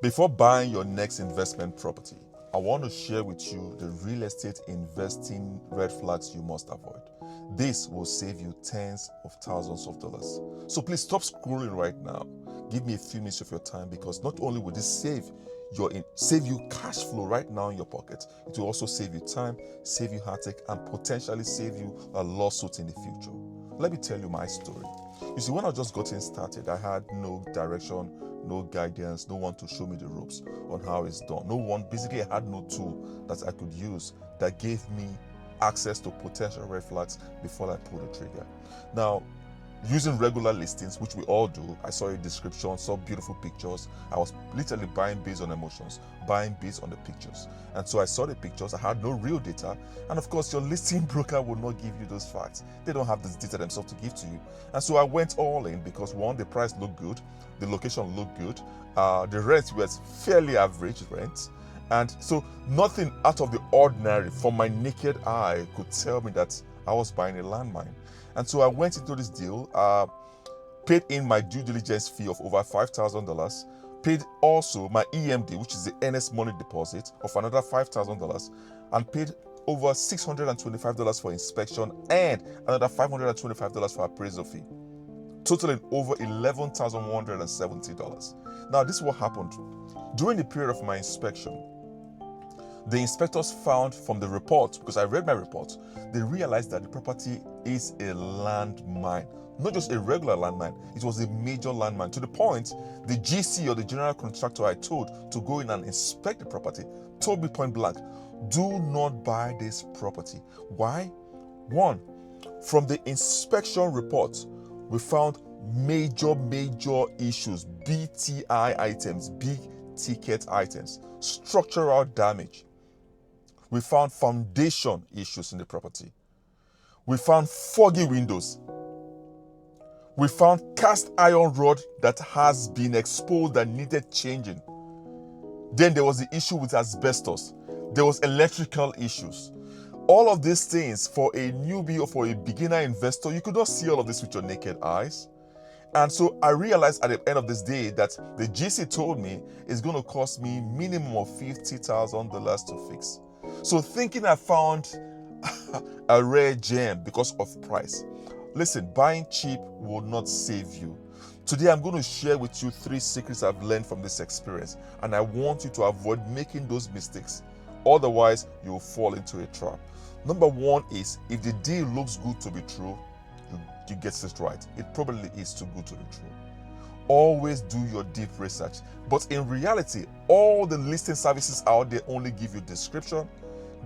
Before buying your next investment property, I want to share with you the real estate investing red flags you must avoid. This will save you tens of thousands of dollars. So please stop scrolling right now. Give me a few minutes of your time, because not only will this save you cash flow right now in your pocket, it will also save you time, save you heartache, and potentially save you a lawsuit in the future. Let me tell you my story. You see, when I just got started, I had no direction, no guidance, no one to show me the ropes on how it's done. Basically, I had no tool that I could use that gave me access to potential red flags before I pulled the trigger. Now, using regular listings, which we all do, I saw a description, saw beautiful pictures. I was literally buying based on emotions, buying based on the pictures. And so I saw the pictures, I had no real data. And of course, your listing broker will not give you those facts. They don't have this data themselves to give to you. And so I went all in because, one, the price looked good, the location looked good, the rent was fairly average rent. And so nothing out of the ordinary from my naked eye could tell me that I was buying a landmine. And so I went into this deal, paid in my due diligence fee of over $5,000, paid also my EMD, which is the earnest money deposit, of another $5,000, and paid over $625 for inspection and another $525 for appraisal fee, totaling over $11,170. Now, this is what happened. During the period of my inspection, the inspectors found from the report, because I read my report, they realized that the property is a landmine. Not just a regular landmine, it was a major landmine, to the point the GC, or the general contractor I told to go in and inspect the property, told me point blank, do not buy this property. Why? One, from the inspection report, we found major issues, BTI items, big ticket items, structural damage. We found foundation issues in the property. We found foggy windows. We found cast iron rod that has been exposed and needed changing. Then there was the issue with asbestos. There was electrical issues. All of these things, for a newbie or for a beginner investor, you could not see all of this with your naked eyes. And so I realized at the end of this day that the GC told me it's going to cost me minimum of $50,000 to fix. So thinking I found a rare gem because of price. Listen, buying cheap will not save you. Today I'm going to share with you 3 secrets I've learned from this experience, and I want you to avoid making those mistakes. Otherwise, you'll fall into a trap. Number 1 is, if the deal looks good to be true, you get this right. It probably is too good to be true. Always do your deep research. But in reality, all the listing services out there only give you description,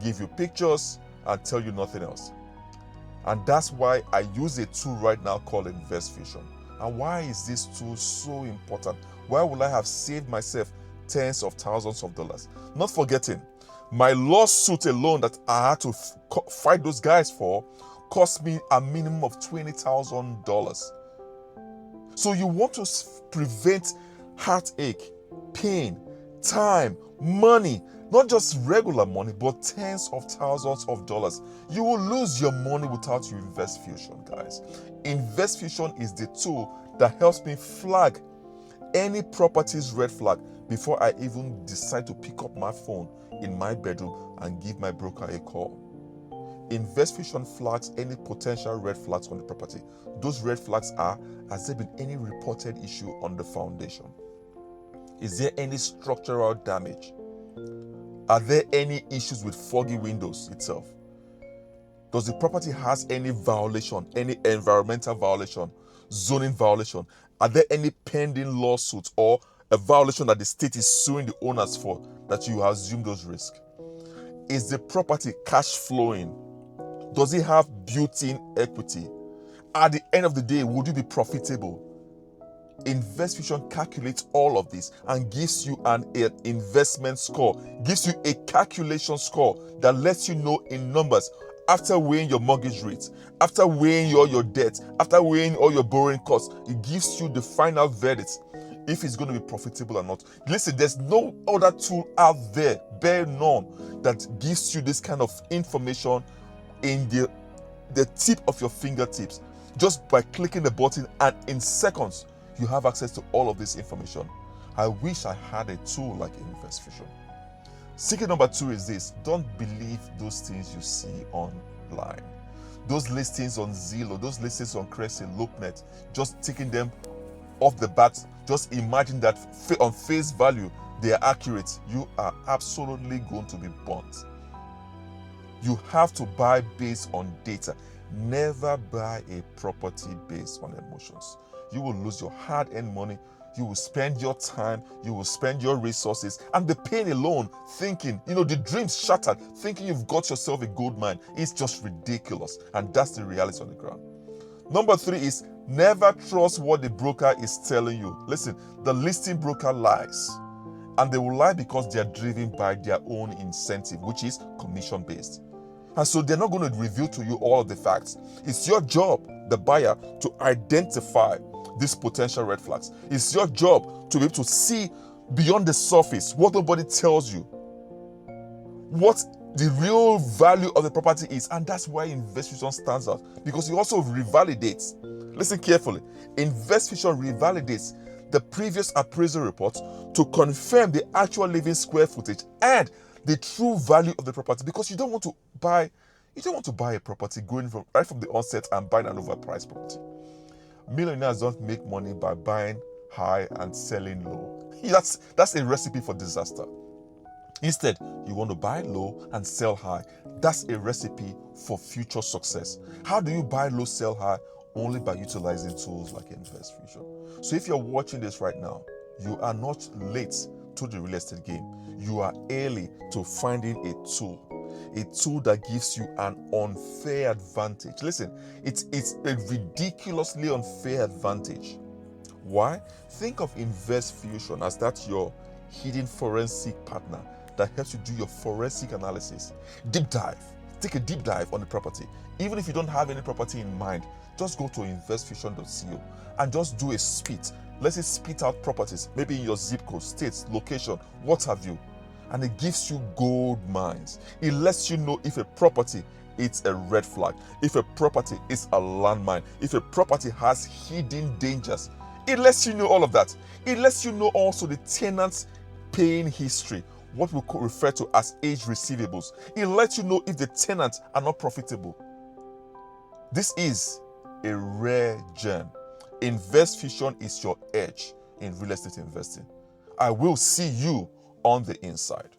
give you pictures, and tell you nothing else. And that's why I use a tool right now called InvestFusion. And why is this tool so important? Why will I have saved myself tens of thousands of dollars? Not forgetting, my lawsuit alone that I had to fight those guys for cost me a minimum of $20,000. So you want to prevent heartache, pain, time, money, not just regular money, but tens of thousands of dollars. You will lose your money without your InvestFusion, guys. InvestFusion is the tool that helps me flag any property's red flag before I even decide to pick up my phone in my bedroom and give my broker a call. InvestFusion flags any potential red flags on the property. Those red flags are, has there been any reported issue on the foundation? Is there any structural damage? Are there any issues with foggy windows itself? Does the property has any violation, any environmental violation, zoning violation? Are there any pending lawsuits or a violation that the state is suing the owners for that you assume those risks? Is the property cash flowing? Does it have built-in equity? At the end of the day, would you be profitable? InvestFusion calculates all of this and gives you an investment score, gives you a calculation score that lets you know in numbers, after weighing your mortgage rates, after weighing all your debt, after weighing all your borrowing costs, it gives you the final verdict if it's going to be profitable or not. Listen, there's no other tool out there, bare none, that gives you this kind of information in the tip of your fingertips, just by clicking the button, and in seconds you have access to all of this information. I wish I had a tool like InvestFusion. Secret number 2 is this: don't believe those things you see online. Those listings on Zillow, those listings on Crescent, LoopNet, just taking them off the bat, just imagine that on face value they are accurate. You are absolutely going to be burnt. You have to buy based on data. Never buy a property based on emotions. You will lose your hard-earned money. You will spend your time, you will spend your resources, and the pain alone, thinking, the dreams shattered, thinking you've got yourself a gold mine, is just ridiculous. And that's the reality on the ground. Number 3 is never trust what the broker is telling you. Listen, the listing broker lies. And they will lie because they are driven by their own incentive, which is commission-based. And so they're not going to reveal to you all of the facts. It's your job, the buyer, to identify these potential red flags. It's your job to be able to see beyond the surface what nobody tells you, what the real value of the property is. And that's why InvestFusion stands out, because it also revalidates. Listen carefully. InvestFusion revalidates the previous appraisal report to confirm the actual living square footage and the true value of the property, because you don't want to buy a property going right from the onset and buying an overpriced property. Millionaires don't make money by buying high and selling low. That's a recipe for disaster. Instead, you want to buy low and sell high. That's a recipe for future success. How do you buy low, sell high? Only by utilizing tools like InvestFusion. So if you're watching this right now, you are not late to the real estate game. You are early to finding a tool that gives you an unfair advantage. Listen, it's a ridiculously unfair advantage. Why? Think of InvestFusion as that your hidden forensic partner that helps you do your forensic analysis. Take a deep dive on the property. Even if you don't have any property in mind, just go to investfusion.co and just do a spit. Let's say spit out properties, maybe in your zip code, states, location, what have you. And it gives you gold mines. It lets you know if a property is a red flag, if a property is a landmine, if a property has hidden dangers. It lets you know all of that. It lets you know also the tenant's paying history, what we refer to as age receivables. It lets you know if the tenants are not profitable. This is a rare gem. InvestFusion is your edge in real estate investing. I will see you on the inside.